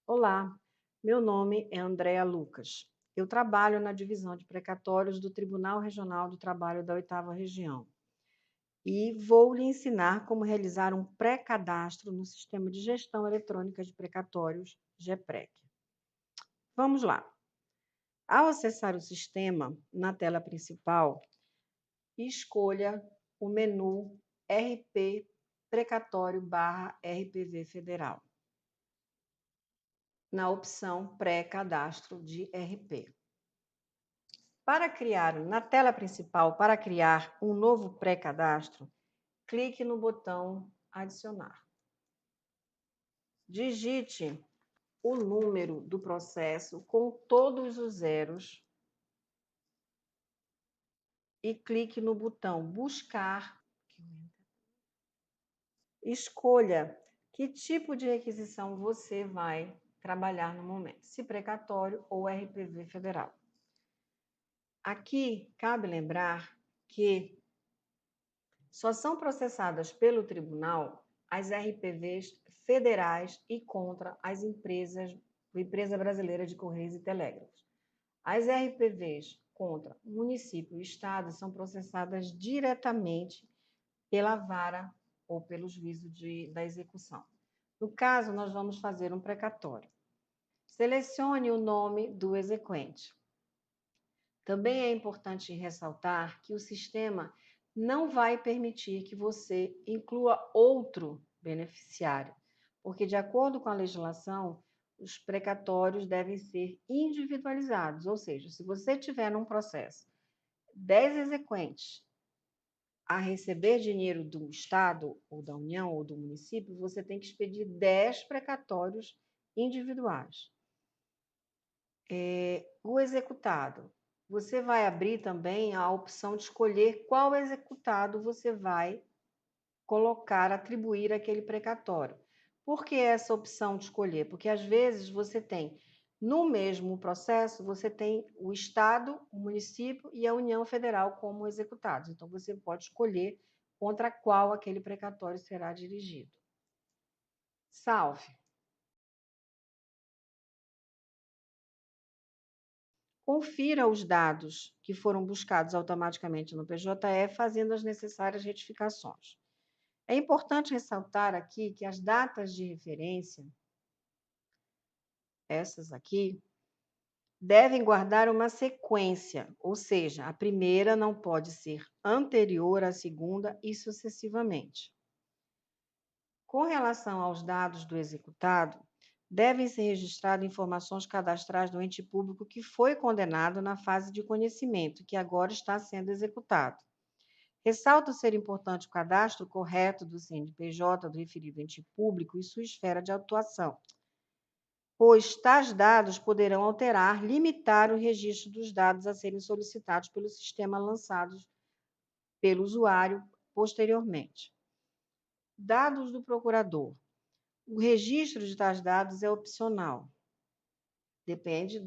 Olá, meu nome é Andréa Lucas. Eu trabalho na divisão de precatórios do Tribunal Regional do Trabalho da 8ª Região e vou lhe ensinar como realizar um pré-cadastro no Sistema de Gestão Eletrônica de Precatórios, GEPREC. Vamos lá. Ao acessar o sistema, na tela principal, escolha o menu RP Precatório/RPV Federal, na opção Pré-cadastro de RP. Na tela principal, para criar um novo pré-cadastro, clique no botão Adicionar. Digite o número do processo com todos os zeros e clique no botão Buscar. Escolha que tipo de requisição você vai trabalhar no momento, se precatório ou RPV federal. Aqui, cabe lembrar que só são processadas pelo tribunal as RPVs federais e contra as Empresa Brasileira de Correios e Telégrafos. As RPVs contra município e estado são processadas diretamente pela vara ou pelo juízo da execução. No caso, nós vamos fazer um precatório. Selecione o nome do exequente. Também é importante ressaltar que o sistema não vai permitir que você inclua outro beneficiário, porque, de acordo com a legislação, os precatórios devem ser individualizados, ou seja, se você tiver num processo 10 exequentes a receber dinheiro do Estado, ou da União, ou do município, você tem que expedir 10 precatórios individuais. O executado. Você vai abrir também a opção de escolher qual executado você vai colocar, atribuir aquele precatório. Por que essa opção de escolher? Porque às vezes você tem, no mesmo processo, você tem o Estado, o município e a União Federal como executados. Então, você pode escolher contra qual aquele precatório será dirigido. Salve. Confira os dados que foram buscados automaticamente no PJE, fazendo as necessárias retificações. É importante ressaltar aqui que as datas de referência, essas aqui, devem guardar uma sequência, ou seja, a primeira não pode ser anterior à segunda e sucessivamente. Com relação aos dados do executado, devem ser registradas informações cadastrais do ente público que foi condenado na fase de conhecimento, que agora está sendo executado. Ressalto ser importante o cadastro correto do CNPJ do referido ente público e sua esfera de atuação, pois tais dados poderão alterar, limitar o registro dos dados a serem solicitados pelo sistema lançados pelo usuário posteriormente. Dados do procurador. O registro de tais dados é opcional. Depende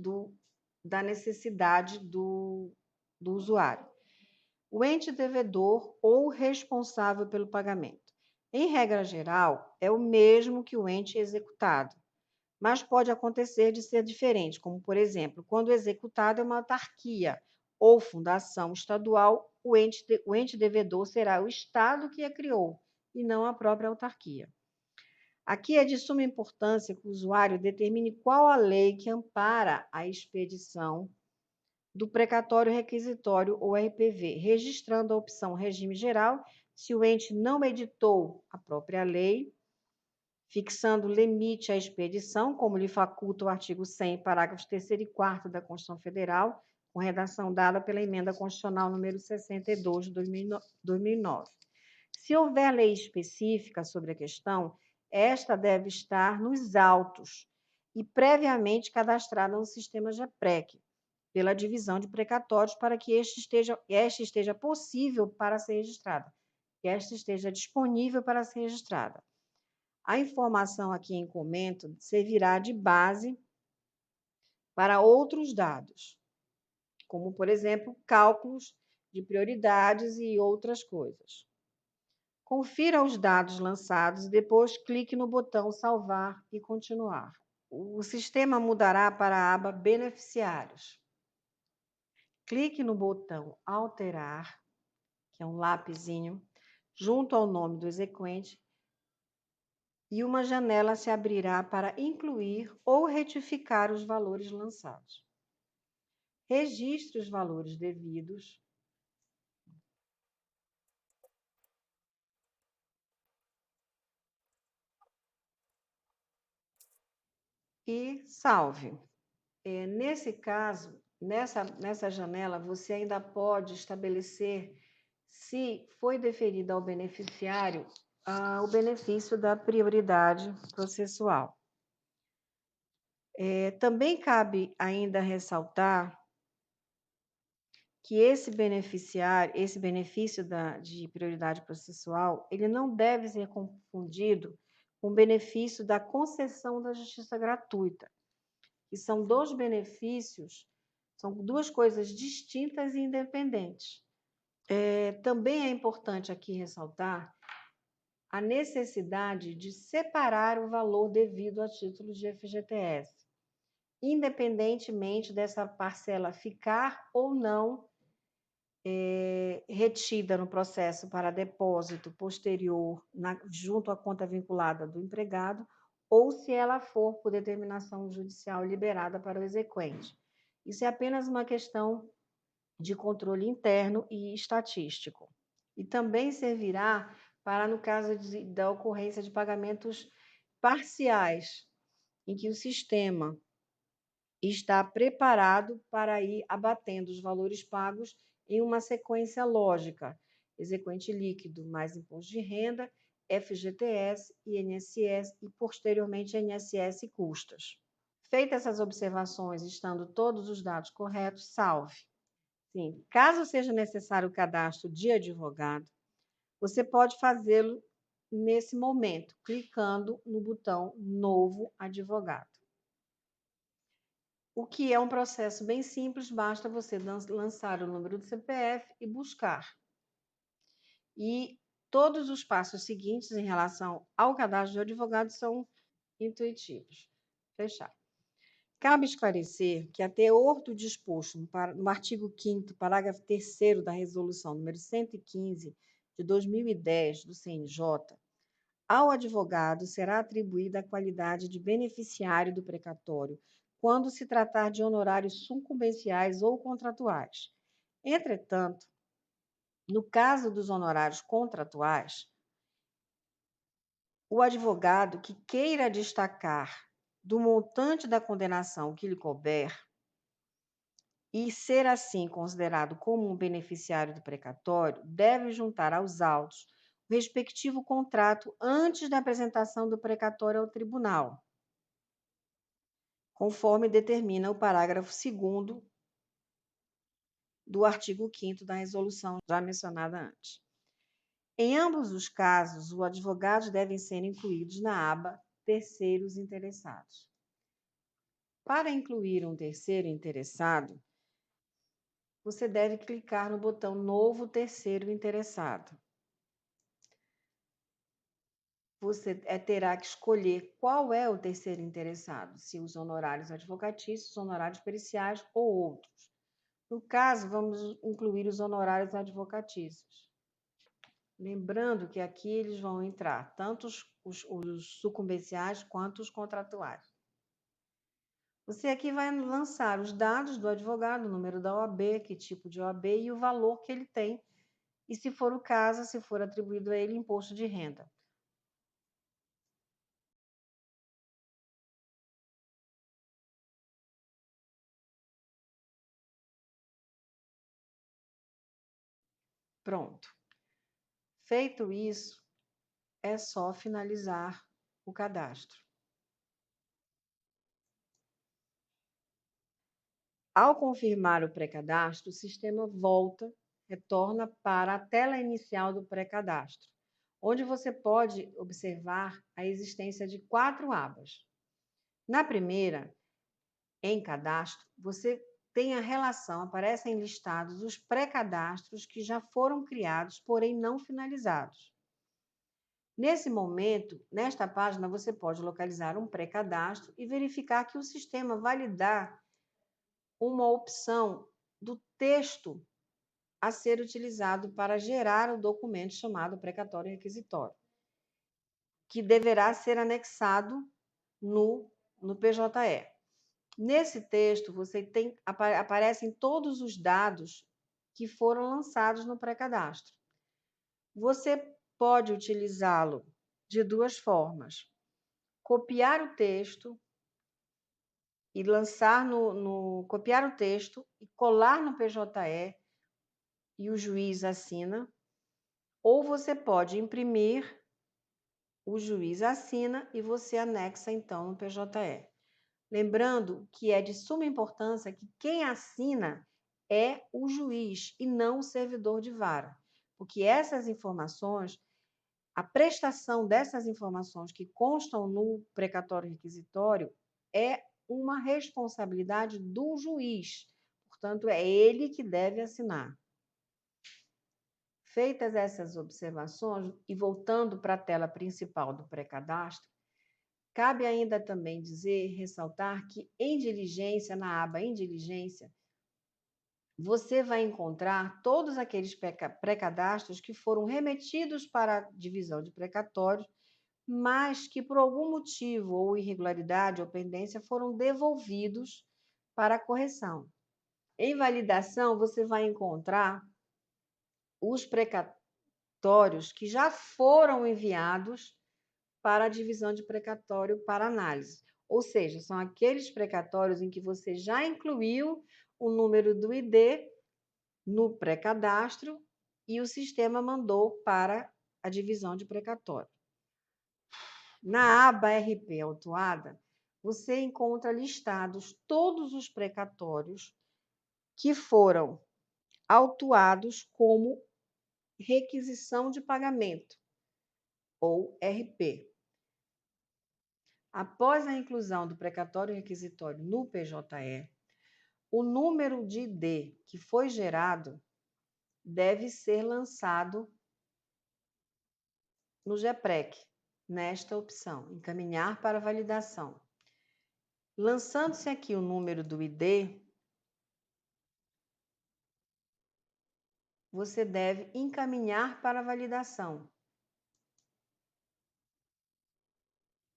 da necessidade do usuário. O ente devedor ou responsável pelo pagamento. Em regra geral, é o mesmo que o ente executado, mas pode acontecer de ser diferente, como, por exemplo, quando o executado é uma autarquia ou fundação estadual, o ente devedor será o Estado que a criou e não a própria autarquia. Aqui é de suma importância que o usuário determine qual a lei que ampara a expedição do precatório requisitório ou RPV, registrando a opção regime geral, se o ente não editou a própria lei, fixando limite à expedição, como lhe faculta o artigo 100, parágrafos 3º e 4º da Constituição Federal, com redação dada pela Emenda Constitucional número 62 de 2009. Se houver lei específica sobre a questão, esta deve estar nos autos e previamente cadastrada no sistema GEPREC, pela divisão de precatórios, para que esta esteja possível para ser registrada, que esta esteja disponível para ser registrada. A informação aqui em comento servirá de base para outros dados. como, por exemplo, cálculos de prioridades e outras coisas. Confira os dados lançados e depois clique no botão Salvar e Continuar. O sistema mudará para a aba Beneficiários. Clique no botão Alterar, que é um lapisinho, junto ao nome do exequente, e uma janela se abrirá para incluir ou retificar os valores lançados. Registre os valores devidos e salve. Nesse caso, nessa janela, você ainda pode estabelecer se foi deferido ao beneficiário o benefício da prioridade processual. Também cabe ainda ressaltar que esse benefício de prioridade processual, ele não deve ser confundido com o benefício da concessão da justiça gratuita, que são dois benefícios, são duas coisas distintas e independentes. Também é importante aqui ressaltar a necessidade de separar o valor devido a título de FGTS, independentemente dessa parcela ficar ou não retida no processo para depósito posterior junto à conta vinculada do empregado, ou se ela for, por determinação judicial, liberada para o exequente. Isso é apenas uma questão de controle interno e estatístico. E também servirá para, no caso da ocorrência de pagamentos parciais, em que o sistema está preparado para ir abatendo os valores pagos em uma sequência lógica: exequente líquido mais imposto de renda, FGTS, INSS e, posteriormente, INSS e custas. Feitas essas observações, estando todos os dados corretos, salve. Sim, caso seja necessário o cadastro de advogado, você pode fazê-lo nesse momento, clicando no botão Novo Advogado. O que é um processo bem simples, basta você lançar o número do CPF e buscar. E todos os passos seguintes em relação ao cadastro de advogado são intuitivos. Fechar. Cabe esclarecer que a teor do disposto no artigo 5º, parágrafo 3º da Resolução número 115 de 2010 do CNJ, ao advogado será atribuída a qualidade de beneficiário do precatório quando se tratar de honorários sucumbenciais ou contratuais. Entretanto, no caso dos honorários contratuais, o advogado que queira destacar do montante da condenação que lhe couber e ser assim considerado como um beneficiário do precatório, deve juntar aos autos o respectivo contrato antes da apresentação do precatório ao tribunal, conforme determina o parágrafo 2º do artigo 5º da resolução já mencionada antes. Em ambos os casos, os advogados devem ser incluídos na aba Terceiros Interessados. Para incluir um terceiro interessado, você deve clicar no botão Novo Terceiro Interessado. Você terá que escolher qual é o terceiro interessado, se os honorários advocatícios, honorários periciais ou outros. No caso, vamos incluir os honorários advocatícios. Lembrando que aqui eles vão entrar tanto os sucumbenciais quanto os contratuais. Você aqui vai lançar os dados do advogado, o número da OAB, que tipo de OAB e o valor que ele tem, e se for o caso, se for atribuído a ele imposto de renda. Pronto. Feito isso, é só finalizar o cadastro. Ao confirmar o pré-cadastro, o sistema retorna para a tela inicial do pré-cadastro, onde você pode observar a existência de 4 abas. Na primeira, em cadastro, você tem a relação, aparecem listados os pré-cadastros que já foram criados, porém não finalizados. Nesse momento, nesta página, você pode localizar um pré-cadastro e verificar que o sistema vai lhe dar uma opção do texto a ser utilizado para gerar o documento chamado precatório requisitório, que deverá ser anexado no PJE. Nesse texto, aparecem todos os dados que foram lançados no pré-cadastro. Você pode utilizá-lo de duas formas: copiar o texto e copiar o texto e colar no PJE e o juiz assina, ou você pode imprimir, o juiz assina e você anexa então no PJE. Lembrando que é de suma importância que quem assina é o juiz e não o servidor de vara, porque essas informações, a prestação dessas informações que constam no precatório requisitório é uma responsabilidade do juiz, portanto, é ele que deve assinar. Feitas essas observações, e voltando para a tela principal do pré-cadastro, cabe ainda também ressaltar que em diligência, na aba em diligência, você vai encontrar todos aqueles pré-cadastros que foram remetidos para a divisão de precatórios, mas que por algum motivo ou irregularidade ou pendência foram devolvidos para a correção. Em validação, você vai encontrar os precatórios que já foram enviados para a divisão de precatório para análise. Ou seja, são aqueles precatórios em que você já incluiu o número do ID no pré-cadastro e o sistema mandou para a divisão de precatório. Na aba RP autuada, você encontra listados todos os precatórios que foram autuados como requisição de pagamento, ou RP. Após a inclusão do precatório requisitório no PJE, o número de ID que foi gerado deve ser lançado no GEPREC, nesta opção, encaminhar para validação. Lançando-se aqui o número do ID, você deve encaminhar para validação,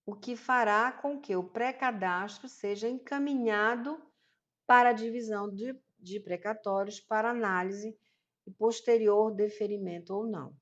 o que fará com que o pré-cadastro seja encaminhado para a divisão de precatórios para análise e posterior deferimento ou não.